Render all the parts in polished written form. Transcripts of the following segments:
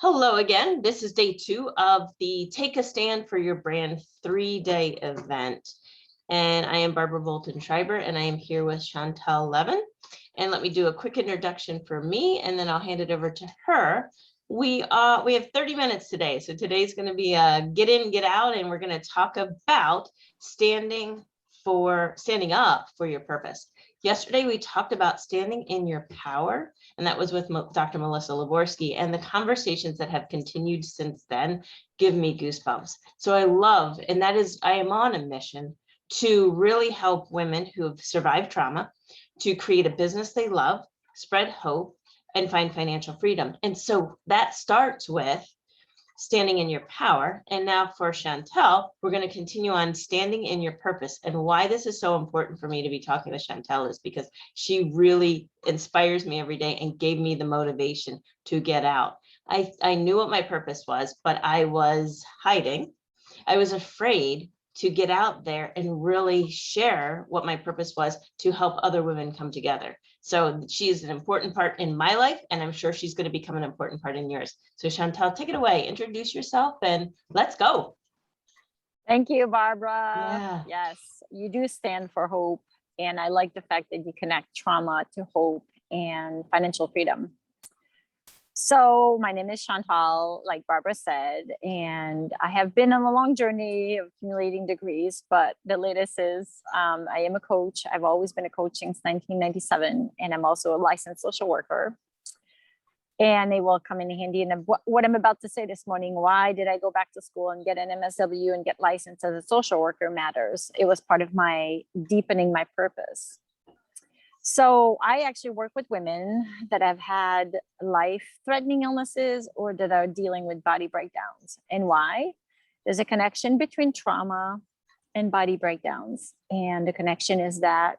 Hello again. This is day 2 of the Take a Stand for Your Brand 3-day event. And I am Barbara Schreiber, and I am here with Chantal Leven. And let me do a quick introduction for me, and then I'll hand it over to her. We have 30 minutes today. So today's going to be a get in, get out, and we're going to talk about standing up for your purpose. Yesterday, we talked about standing in your power, and that was with Dr. Melissa Liborski, and the conversations that have continued since then give me goosebumps. So I am on a mission to really help women who have survived trauma to create a business they love, spread hope, and find financial freedom. And so that starts with standing in your power. And now for Chantal, we're going to continue on standing in your purpose. And why this is so important for me to be talking with Chantal is because she really inspires me every day and gave me the motivation to get out. I knew what my purpose was, but I was hiding. I was afraid to get out there and really share what my purpose was to help other women come together. So she is an important part in my life, and I'm sure she's going to become an important part in yours. So Chantal, take it away, introduce yourself, and let's go. Thank you, Barbara. Yeah. Yes, you do stand for hope. And I like the fact that you connect trauma to hope and financial freedom. So my name is Chantal, like Barbara said, and I have been on a long journey of accumulating degrees, but the latest is I am a coach. I've always been a coach since 1997, and I'm also a licensed social worker. And they will come in handy. And what I'm about to say this morning, why did I go back to school and get an MSW and get licensed as a social worker matters. It was part of my deepening my purpose. So I actually work with women that have had life-threatening illnesses or that are dealing with body breakdowns. And why? There's a connection between trauma and body breakdowns. And the connection is that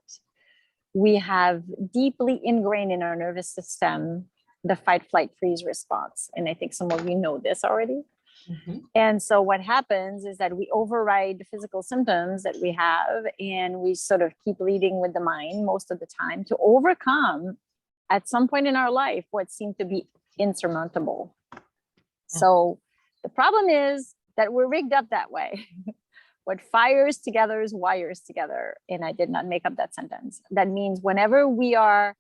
we have deeply ingrained in our nervous system the fight, flight, freeze response. And I think some of you know this already. Mm-hmm. And so what happens is that we override the physical symptoms that we have, and we sort of keep leading with the mind most of the time to overcome at some point in our life what seemed to be insurmountable. So the problem is that we're rigged up that way. What fires together is wires together. And I did not make up that sentence. That means whenever we are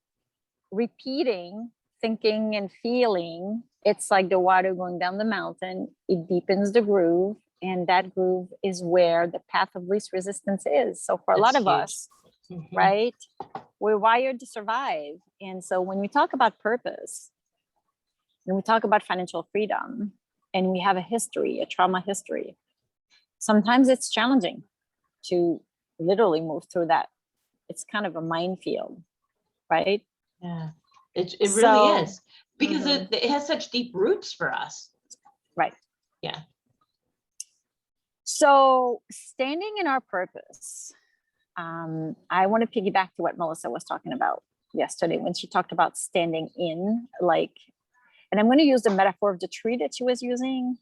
repeating, thinking and feeling, it's like the water going down the mountain. It deepens the groove, and that groove is where the path of least resistance is. So for a lot of us, right, we're wired to survive. And so when we talk about purpose, and we talk about financial freedom, and we have a history, a trauma history, sometimes it's challenging to literally move through that. It's kind of a minefield, right? Yeah. It really is, because it has such deep roots for us. Right. Yeah. So standing in our purpose, I want to piggyback to what Melissa was talking about yesterday when she talked about standing in, and I'm going to use the metaphor of the tree that she was using,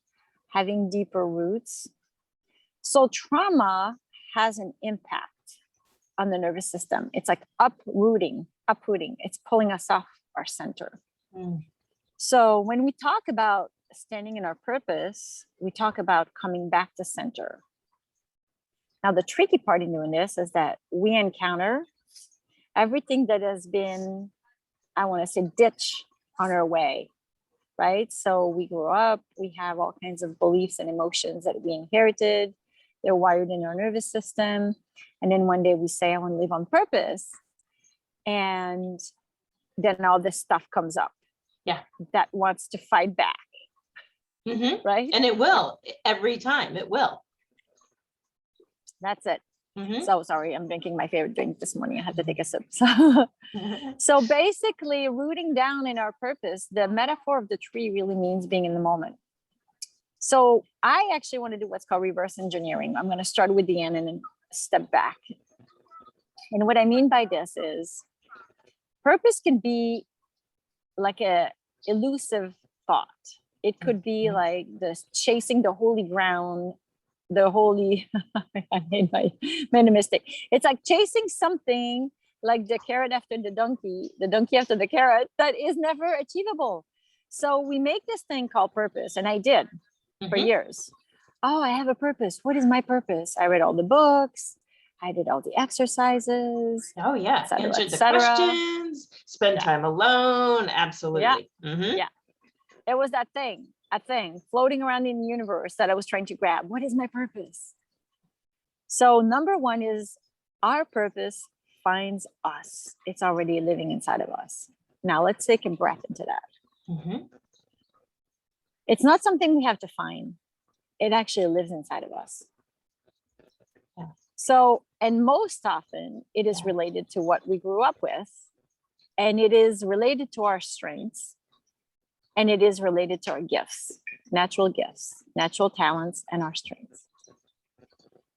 having deeper roots. So trauma has an impact on the nervous system. It's like uprooting. It's pulling us off our center. So when we talk about standing in our purpose, we talk about coming back to center. Now, the tricky part in doing this is that we encounter everything that has been, I want to say, ditched on our way, right? So we grow up, we have all kinds of beliefs and emotions that we inherited. They're wired in our nervous system. And then one day we say, I want to live on purpose. And then all this stuff comes up. Yeah. That wants to fight back. Right? And it will every time. It will. That's it. So sorry, I'm drinking my favorite drink this morning. I had to take a sip. So basically, rooting down in our purpose, the metaphor of the tree really means being in the moment. So I actually want to do what's called reverse engineering. I'm going to start with the end and then step back. And what I mean by this is purpose can be like a elusive thought. It could be like this chasing the holy ground, the holy, I made a mistake. It's like chasing something like the carrot after the donkey after the carrot that is never achievable. So we make this thing called purpose, and I did for Mhm. years. Oh, I have a purpose. What is my purpose? I read all the books. I did all the exercises, Oh, yeah. et cetera, et Answered the cetera. questions, spend Yeah. time alone. Yeah. Absolutely. Mhm. Yeah. It was that thing, a thing floating around in the universe that I was trying to grab. What is my purpose? So, number one is our purpose finds us, it's already living inside of us. Now, let's take a breath into that. Mhm. It's not something we have to find, it actually lives inside of us. Yeah. So, and most often it is Yeah. related to what we grew up with, and it is related to our strengths, and it is related to our gifts, natural talents, and our strengths.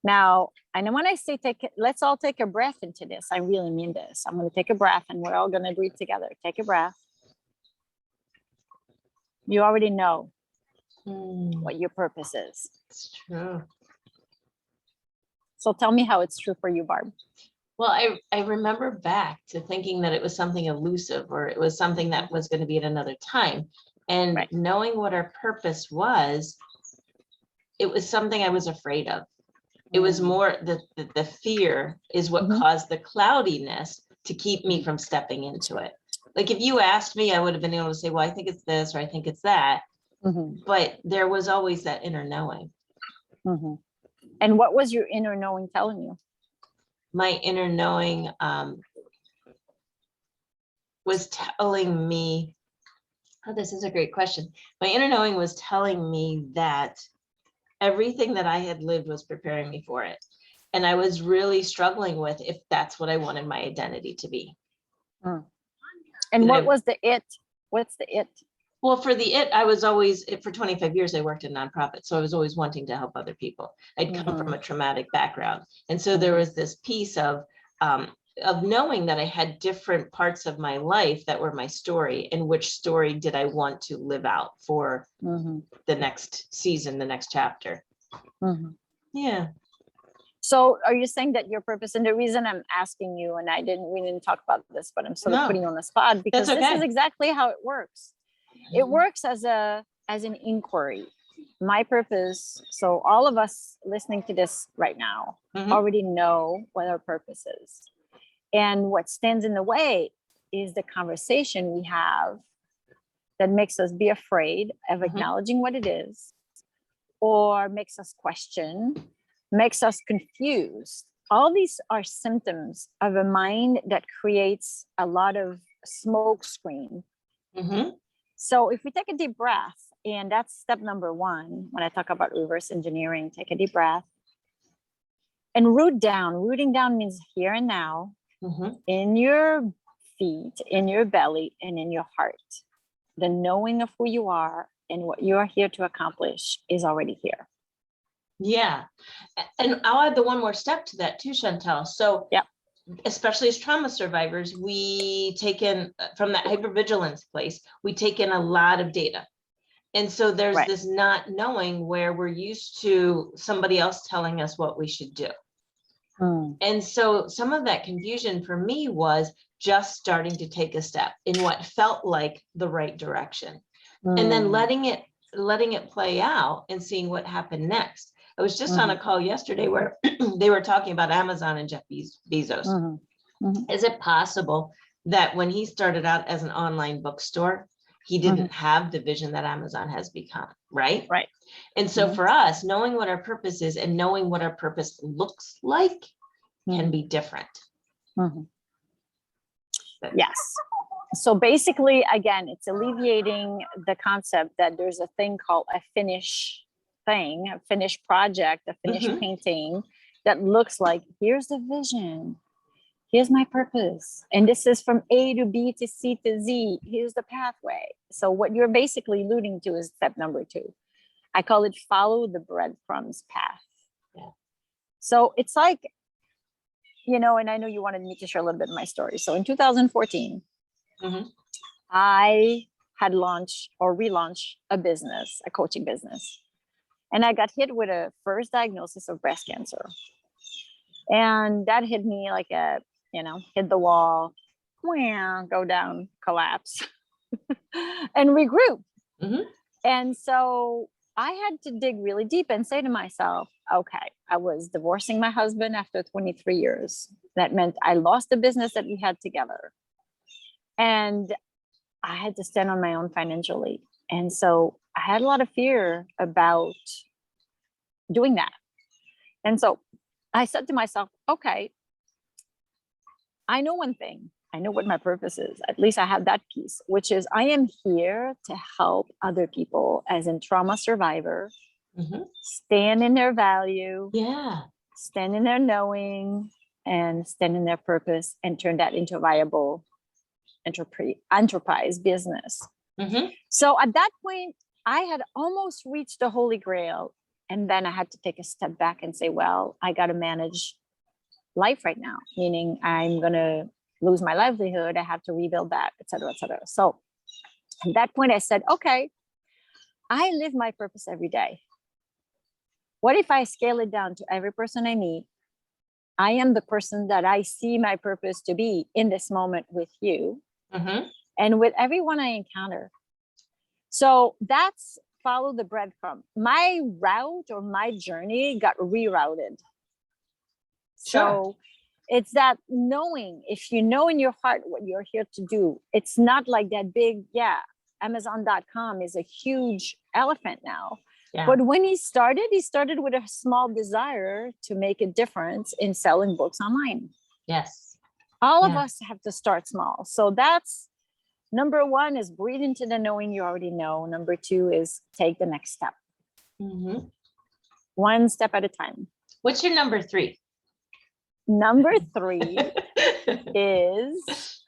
Now, I know when I say let's all take a breath into this, I really mean this. I'm going to take a breath and we're all going to breathe together. Take a breath. You already know what your purpose is. It's true. So tell me how it's true for you, Barb. Well, I remember back to thinking that it was something elusive, or it was something that was going to be at another time. And Right. knowing what our purpose was, it was something I was afraid of. It was more the fear is what Mhm. caused the cloudiness to keep me from stepping into it. Like if you asked me, I would have been able to say, well, I think it's this, or I think it's that. Mhm. But there was always that inner knowing. Mhm. And what was your inner knowing telling you? My inner knowing was telling me, oh, this is a great question. My inner knowing was telling me that everything that I had lived was preparing me for it. And I was really struggling with if that's what I wanted my identity to be. And And what was the it? What's the it? Well, for the it, I was always, for 25 years, I worked in nonprofit. So I was always wanting to help other people. I'd come from a traumatic background. And so there was this piece of knowing that I had different parts of my life that were my story, and which story did I want to live out for the next season, the next chapter. Yeah. So are you saying that your purpose, and the reason I'm asking you, and we didn't talk about this, but I'm sort of putting you on the spot because That's this okay. is exactly how it works. It works as an inquiry. My purpose. So all of us listening to this right now already know what our purpose is. And what stands in the way is the conversation we have that makes us be afraid of acknowledging what it is, or makes us question, makes us confused. All these are symptoms of a mind that creates a lot of smoke screen. So if we take a deep breath, and that's step number one, when I talk about reverse engineering, take a deep breath and root down. Rooting down means here and now, in your feet, in your belly, and in your heart. The knowing of who you are and what you are here to accomplish is already here. Yeah. And I'll add the one more step to that too, Chantal. So especially as trauma survivors, we take in from that hypervigilance place, we take in a lot of data. And so there's this not knowing where we're used to somebody else telling us what we should do. And so some of that confusion for me was just starting to take a step in what felt like the right direction. And then letting it play out and seeing what happened next. I was just on a call yesterday where they were talking about Amazon and Jeff Bezos. Is it possible that when he started out as an online bookstore, he didn't have the vision that Amazon has become, right? Right. And so for us, knowing what our purpose is and knowing what our purpose looks like can be different. Yes. So basically, again, it's alleviating the concept that there's a thing called a finished thing, a finished project, a finished painting that looks like, here's the vision, here's my purpose, and this is from A to B to C to Z, here's the pathway. So what you're basically alluding to is step number 2. I call it follow the breadcrumbs path. So it's like, and I know you wanted me to share a little bit of my story. So in 2014, I had launched or relaunched a business, a coaching business. And I got hit with a first diagnosis of breast cancer. And that hit me like hit the wall, go down, collapse. and regroup. Mhm. And so I had to dig really deep and say to myself, okay, I was divorcing my husband after 23 years. That meant I lost the business that we had together. And I had to stand on my own financially. And so I had a lot of fear about doing that. And so I said to myself, okay, I know one thing. I know what my purpose is. At least I have that piece, which is I am here to help other people, as in trauma survivor, Mhm. stand in their value, Yeah. stand in their knowing, and stand in their purpose, and turn that into a viable enterprise business. Mhm. So at that point, I had almost reached the holy grail. And then I had to take a step back and say, well, I got to manage life right now, meaning I'm going to lose my livelihood. I have to rebuild that, et cetera, et cetera. So at that point, I said, okay, I live my purpose every day. What if I scale it down to every person I meet? I am the person that I see my purpose to be in this moment with you Mhm. and with everyone I encounter. So that's follow the breadcrumb. My route or my journey got rerouted. So it's that knowing, if you know in your heart what you're here to do, it's not like that big, Amazon.com is a huge elephant now. Yeah. But when he started with a small desire to make a difference in selling books online. Yes. All of Yeah. us have to start small. So that's number one, is breathe into the knowing you already know. Number two is take the next step. Mhm. One step at a time. What's your number 3? Number 3 is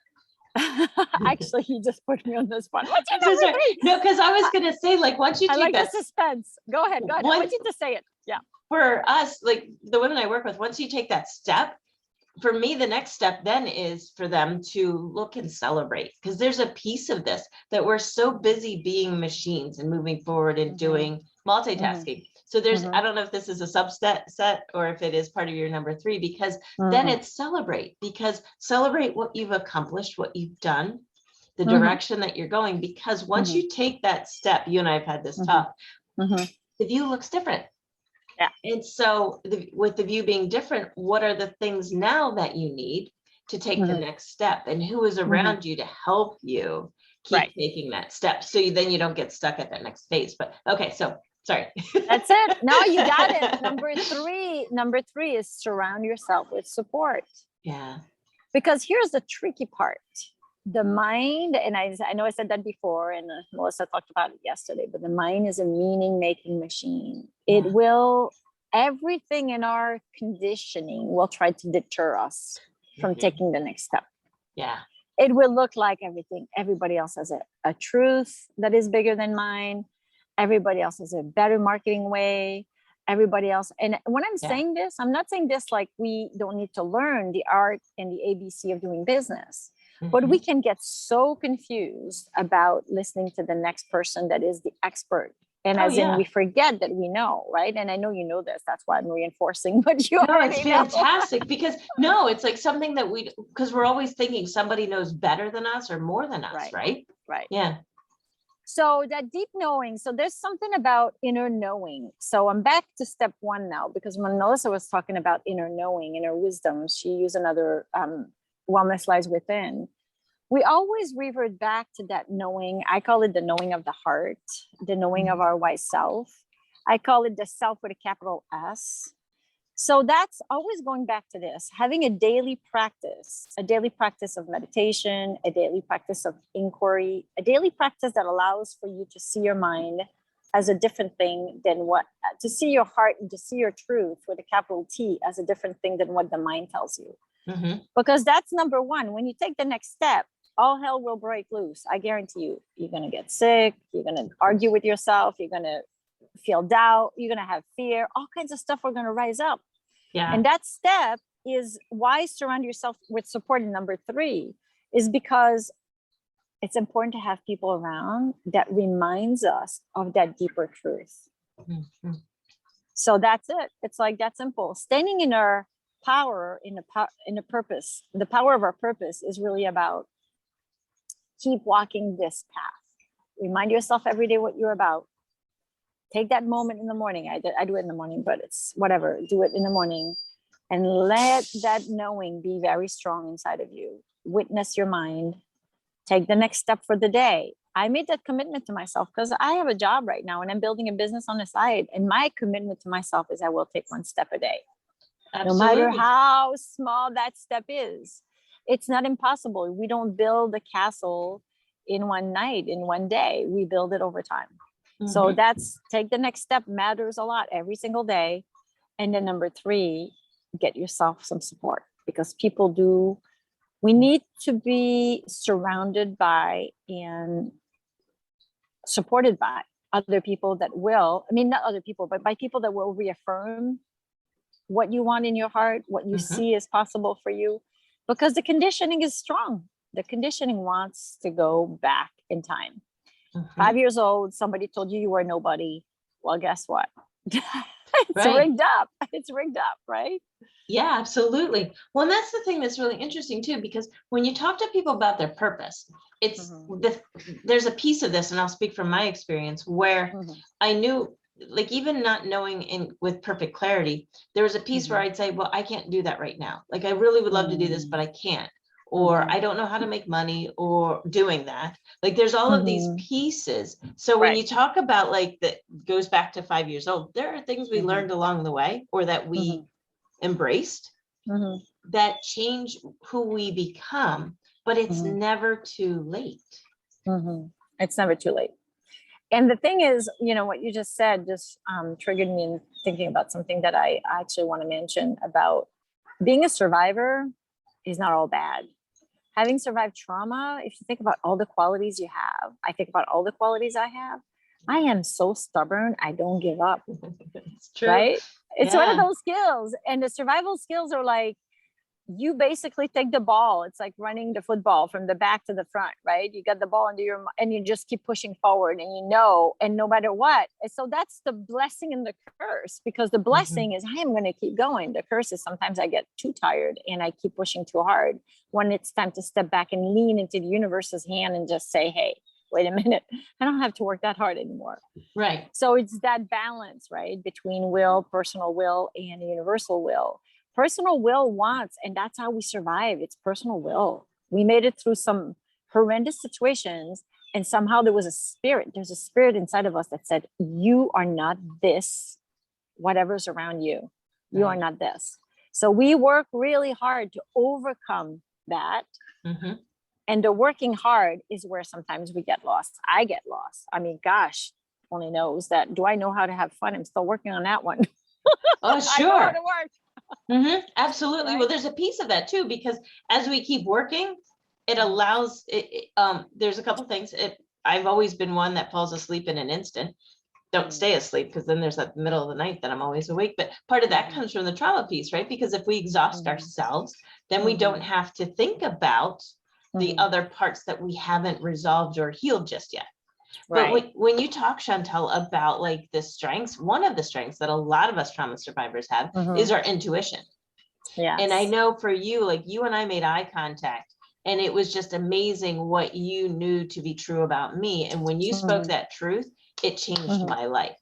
actually, you just put me on the spot. What's your I'm so number sorry. 3? No, because I was gonna say, like, once you I take like the that suspense. Go ahead. I One- want you to say it. Yeah. for us, like the women I work with, once you take that step, for me, the next step then is for them to look and celebrate, because there's a piece of this that we're so busy being machines and moving forward and Mhm. doing multitasking. So there's, Mhm. I don't know if this is a subset or if it is part of your number 3, because then Mhm. it's celebrate, because celebrate what you've accomplished, what you've done, the Mhm. direction that you're going, because once you take that step, you and I have had this talk, Mhm. the view looks different. Yeah. And so with the view being different, what are the things now that you need to take the next step, and who is around you to help you keep Right. taking that step, so then you don't get stuck at that next phase. But okay, so sorry. That's it. No, you got it. Number three is surround yourself with support. Yeah. Because here's the tricky part. The mind, and I know I said that before, and Melissa talked about it yesterday, but the mind is a meaning-making machine. Yeah. It will, everything in our conditioning will try to deter us from Mhm. taking the next step. Yeah. It will look like everybody else has a truth that is bigger than mine. Everybody else has a better marketing way. Everybody else. And when I'm saying this, I'm not saying this like we don't need to learn the art and the ABC of doing business. But we can get so confused about listening to the next person that is the expert. And in we forget that we know, right? And I know you know this. That's why I'm reinforcing what you No, it's already know. fantastic, because it's like something that because we're always thinking somebody knows better than us or more than us, right? Right. Yeah. So that deep knowing, so there's something about inner knowing. So I'm back to step 1 now, because when Melissa was talking about inner knowing, inner wisdom, she used another wellness lies within. We always revert back to that knowing. I call it the knowing of the heart, the knowing of our wise self. I call it the self with a capital S. So that's always going back to this, having a daily practice of meditation, a daily practice of inquiry, a daily practice that allows for you to see your mind as a different thing than to see your heart and to see your truth with a capital T as a different thing than what the mind tells you. Mm-hmm. Because that's number 1. When you take the next step, all hell will break loose. I guarantee you, you're going to get sick. You're going to argue with yourself. You're going to feel doubt. You're going to have fear. All kinds of stuff are going to rise up. Yeah. And that step is why surround yourself with support. In number 3 is because it's important to have people around that reminds us of that deeper truth. Mm-hmm. So that's it. It's like that simple. Standing in our power, in a purpose. The power of our purpose is really about keep walking this path. Remind yourself every day what you're about. Take that moment in the morning. I do it in the morning, but it's whatever. Do it in the morning and let that knowing be very strong inside of you. Witness your mind. Take the next step for the day. I made that commitment to myself because I have a job right now and I'm building a business on the side. And my commitment to myself is I will take one step a day. Absolutely. No matter how small that step is. It's not impossible. We don't build a castle in one night, in one day. We build it over time. So that's take the next step matters a lot every single day. And then number 3, get yourself some support because we need to be surrounded by and supported by other people that will, not other people, but by people that will reaffirm what you want in your heart, what you see is possible for you, because the conditioning is strong. The conditioning wants to go back in time. 5 years old, somebody told you were nobody. Well, guess what? It's rigged up. It's rigged up, right? Yeah, absolutely. Well, and that's the thing that's really interesting too, because when you talk to people about their purpose, it's there's a piece of this, and I'll speak from my experience where I knew, like, even not knowing with perfect clarity, there was a piece where I'd say, well, I can't do that right now. Like, I really would love to do this, but I can't. Or I don't know how to make money or doing that. Like, there's all of these pieces. So when you talk about, like, that goes back to 5 years old, there are things we learned along the way or that we embraced that change who we become, but it's never too late. It's never too late. And the thing is, what you just said just triggered me in thinking about something that I actually want to mention about being a survivor is not all bad. Having survived trauma, if you think about all the qualities you have, I think about all the qualities I have. I am so stubborn. I don't give up. It's true. Right? It's one of those skills. And the survival skills are like, you basically take the ball. It's like running the football from the back to the front, right? You got the ball and you just keep pushing forward and and no matter what. And so that's the blessing and the curse, because the blessing is, I am going to keep going. The curse is sometimes I get too tired and I keep pushing too hard when it's time to step back and lean into the universe's hand and just say, hey, wait a minute, I don't have to work that hard anymore. Right. So it's that balance, right? Between personal will and universal will. Personal will wants, and that's how we survive. It's personal will. We made it through some horrendous situations, and somehow there's a spirit inside of us that said, you are not this, whatever's around you. You are not this. So we work really hard to overcome that. And the working hard is where sometimes we get lost. I get lost. I mean, gosh, only knows that. Do I know how to have fun? I'm still working on that one. Oh, sure. I know how to work. Absolutely. Right? Well, there's a piece of that too, because as we keep working, it allows there's a couple things. I've always been one that falls asleep in an instant. Don't stay asleep, because then there's that middle of the night that I'm always awake. But part of that comes from the trauma piece, right? Because if we exhaust ourselves, then we don't have to think about the other parts that we haven't resolved or healed just yet. Right. But when you talk, Chantal, about like the strengths, one of the strengths that a lot of us trauma survivors have is our intuition. Yeah. And I know for you, like, you and I made eye contact, and it was just amazing what you knew to be true about me. And when you spoke that truth, it changed my life.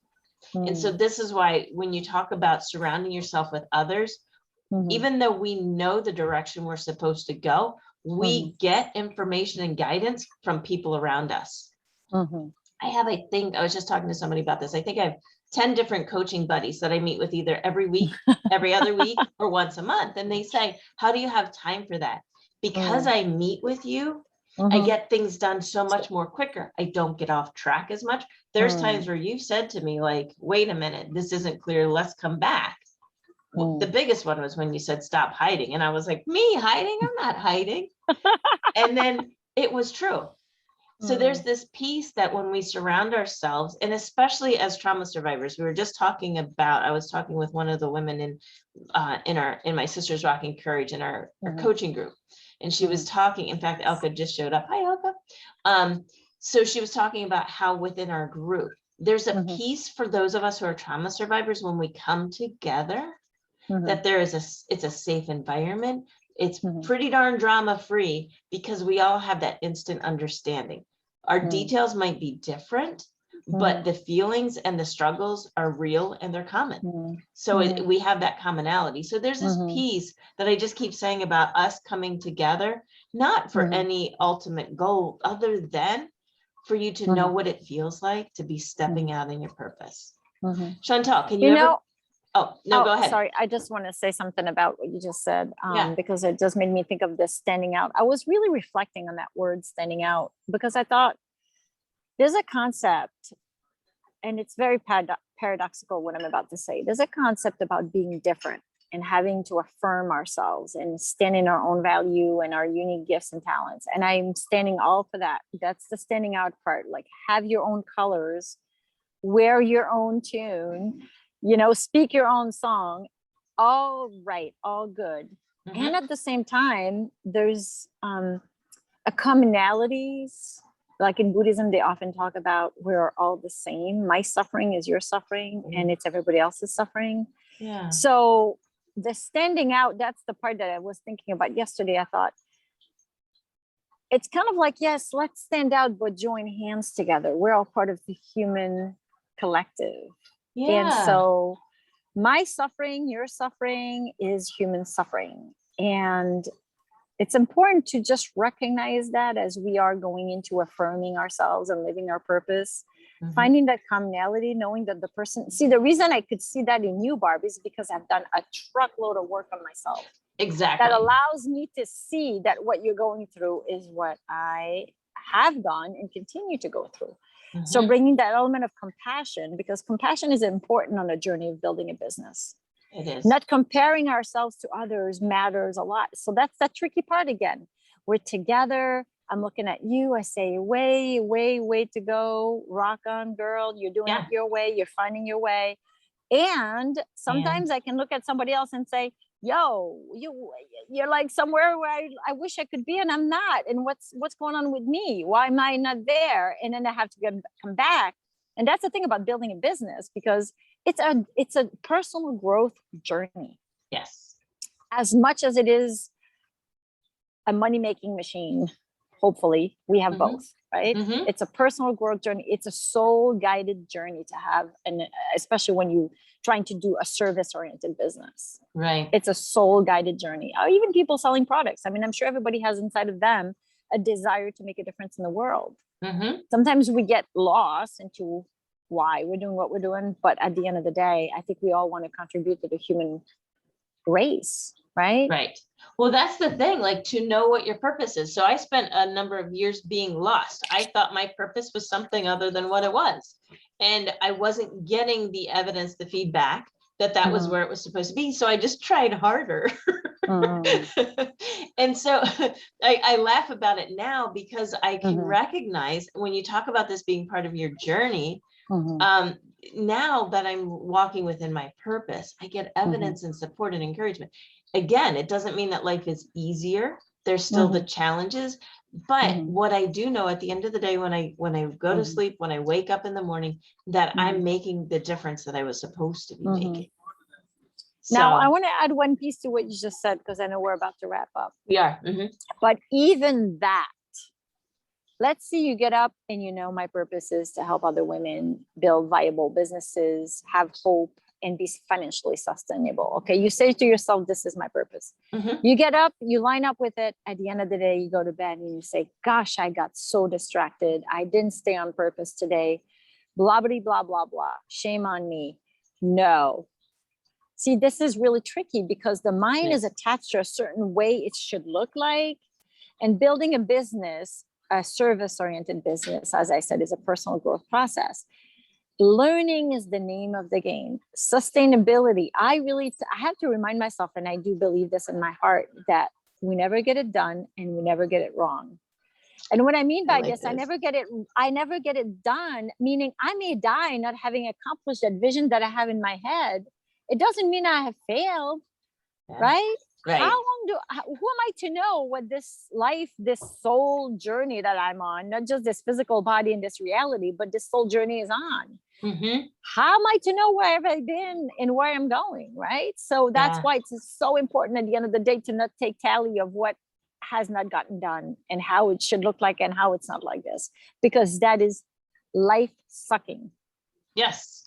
And so this is why when you talk about surrounding yourself with others, even though we know the direction we're supposed to go, we get information and guidance from people around us. I was just talking to somebody about this. I think I have 10 different coaching buddies that I meet with either every week, every other week, or once a month. And they say, how do you have time for that? Because I meet with you, I get things done so much more quicker. I don't get off track as much. There's times where you've said to me, like, wait a minute, this isn't clear. Let's come back. The biggest one was when you said, stop hiding. And I was like, me hiding? I'm not hiding. And then it was true. So there's this piece that when we surround ourselves, and especially as trauma survivors, we were just talking about, I was talking with one of the women in my Sisters Rocking Courage in our coaching group. And she was talking, in fact, Elka just showed up. Hi, Elka. So she was talking about how within our group, there's a piece for those of us who are trauma survivors when we come together, that it's a safe environment. It's Mhm. pretty darn drama free because we all have that instant understanding. Our Mhm. details might be different, but Mhm. the feelings and the struggles are real and they're common. Mhm. So Mhm. we have that commonality. So there's this Mhm. piece that I just keep saying about us coming together, not for Mhm. any ultimate goal other than for you to know Mhm. what it feels like to be stepping Mhm. out in your purpose. Mhm. Chantal, can You you ever? know, Oh, no, oh, go ahead. sorry. I just want to say something about what you just said, Yeah. because it just made me think of this standing out. I was really reflecting on that word standing out because I thought there's a concept, and it's very paradoxical what I'm about to say. There's a concept about being different and having to affirm ourselves and stand in our own value and our unique gifts and talents. And I'm standing all for that. That's the standing out part. Like, have your own colors, wear your own tune, speak your own song. All right, all good. Mhm. And at the same time, there's a commonalities. Like in Buddhism, they often talk about we're all the same. My suffering is your suffering, and it's everybody else's suffering. Yeah. So the standing out, that's the part that I was thinking about yesterday. I thought it's kind of like, yes, let's stand out, but join hands together. We're all part of the human collective. And Yeah. so my suffering, your suffering is human suffering. And it's important to just recognize that as we are going into affirming ourselves and living our purpose, Mhm. finding that commonality, knowing that the person, see, the reason I could see that in you, Barb, is because I've done a truckload of work on myself. Exactly. That allows me to see that what you're going through is what I have done and continue to go through. So Mhm. bringing that element of compassion, because compassion is important on the journey of building a business. It is. Not comparing ourselves to others matters a lot. So that's the tricky part again. We're together. I'm looking at you. I say, way to go. Rock on, girl. You're doing Yeah. it your way. You're finding your way. And sometimes I can look at somebody else and say, yo, you're like somewhere where I wish I could be, and I'm not. And what's going on with me? Why am I not there? And then I have to come back. And that's the thing about building a business, because it's a personal growth journey Yes. as much as it is a money-making machine. Hopefully we have Mhm. both, right? Mhm. It's a personal growth journey. It's a soul-guided journey to have, and especially when you trying to do a service-oriented business. Right. It's a soul-guided journey. Or even people selling products. I mean, I'm sure everybody has inside of them a desire to make a difference in the world. Mhm. Sometimes we get lost into why we're doing what we're doing, but at the end of the day, I think we all want to contribute to the human race, right? Right. Well, that's the thing, like, to know what your purpose is. So I spent a number of years being lost. I thought my purpose was something other than what it was. And I wasn't getting the evidence, the feedback that was Mhm. where it was supposed to be. So I just tried harder. Mhm. And so I laugh about it now because I can Mhm. recognize when you talk about this being part of your journey, Mhm. now that I'm walking within my purpose, I get Mhm. evidence and support and encouragement. Again, it doesn't mean that life is easier. There's still the Mhm. challenges, but Mhm. what I do know at the end of the day, when I go to Mhm. sleep, when I wake up in the morning, that I'm Mhm. making the difference that I was supposed to be Mhm. making. Now, I So want to add one piece to what you just said, because I know we're about to wrap up. we are. Mhm. But even that, let's see, you get up and my purpose is to help other women build viable businesses, have hope, and be financially sustainable. Okay, you say to yourself, this is my purpose. Mhm. You get up, you line up with it. At the end of the day, you go to bed and you say, gosh, I got so distracted. I didn't stay on purpose today. Blah, blah, blah, blah, blah. Shame on me. No. See, this is really tricky because the mind is Yes. attached to a certain way it should look like. And building a business, a service-oriented business, as I said, is a personal growth process. Learning is the name of the game. Sustainability. I have to remind myself, and I do believe this in my heart, that we never get it done and we never get it wrong. And what I mean by this, I never get it done, meaning I may die not having accomplished that vision that I have in my head. It doesn't mean I have failed, Yeah. right? Right. Who am I to know what this life, this soul journey that I'm on, not just this physical body and this reality, but this soul journey is on? Mhm. How am I to know where have I been and where I'm going, right? So that's Yeah. why it's so important at the end of the day to not take tally of what has not gotten done and how it should look like and how it's not like this, because that is life sucking. Yes.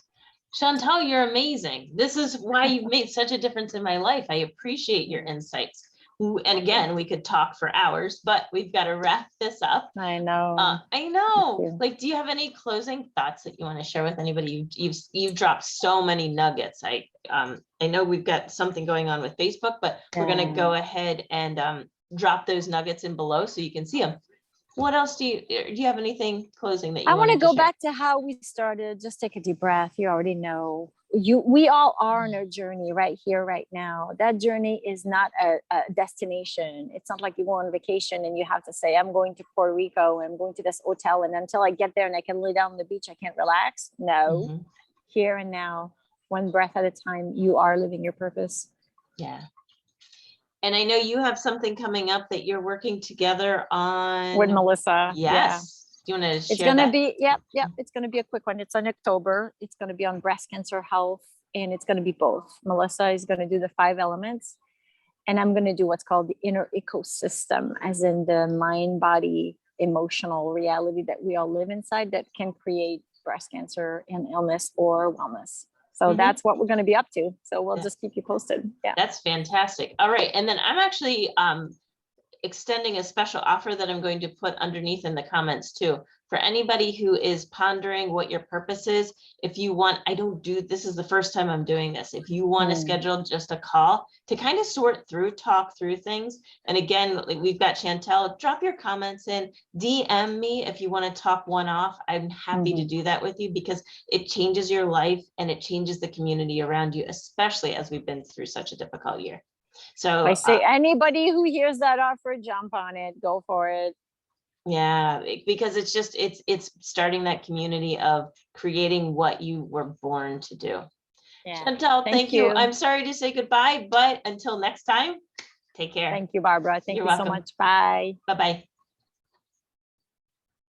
Chantal, you're amazing. This is why you've made such a difference in my life. I appreciate your insights. And again, we could talk for hours, but we've got to wrap this up. I know. I know. you. Like, do you have any closing thoughts that you want to share with anybody? You've dropped so many nuggets. I know we've got something going on with Facebook, but we're gonna go ahead and drop those nuggets in below so you can see them. What else do you have anything closing that you I want to wanted to go share? back to how we started. Just take a deep breath. You already know. We all are on a journey right here, right now. That journey is not a destination. It's not like you go on vacation and you have to say, I'm going to Puerto Rico, I'm going to this hotel, and until I get there and I can lay down on the beach, I can't relax. No, Mhm. here and now, one breath at a time, you are living your purpose. Yeah. And I know you have something coming up that you're working together on. With Melissa. Yes. Yeah. Do you want to It's share going to that? be, yep. It's going to be a quick one. It's on October. It's going to be on breast cancer health, and it's going to be both. Melissa is going to do the 5 elements, and I'm going to do what's called the inner ecosystem, as in the mind, body, emotional reality that we all live inside that can create breast cancer and illness or wellness. So Mhm. that's what we're going to be up to. So we'll Yeah. just keep you posted. Yeah. That's fantastic. All right. And then I'm actually extending a special offer that I'm going to put underneath in the comments too. For anybody who is pondering what your purpose is, if you want, this is the first time I'm doing this. If you want to schedule just a call to kind of talk through things. And again, like we've got Chantal, drop your comments in, DM me if you want to talk one off. I'm happy to do that with you because it changes your life and it changes the community around you, especially as we've been through such a difficult year. So I say anybody who hears that offer, jump on it, go for it. yeah, because it's starting that community of creating what you were born to do. Yeah. Chantal, thank you. I'm sorry to say goodbye, but until next time, take care. Thank you, Barbara. Thank You're you so welcome. much. Bye. Bye-bye.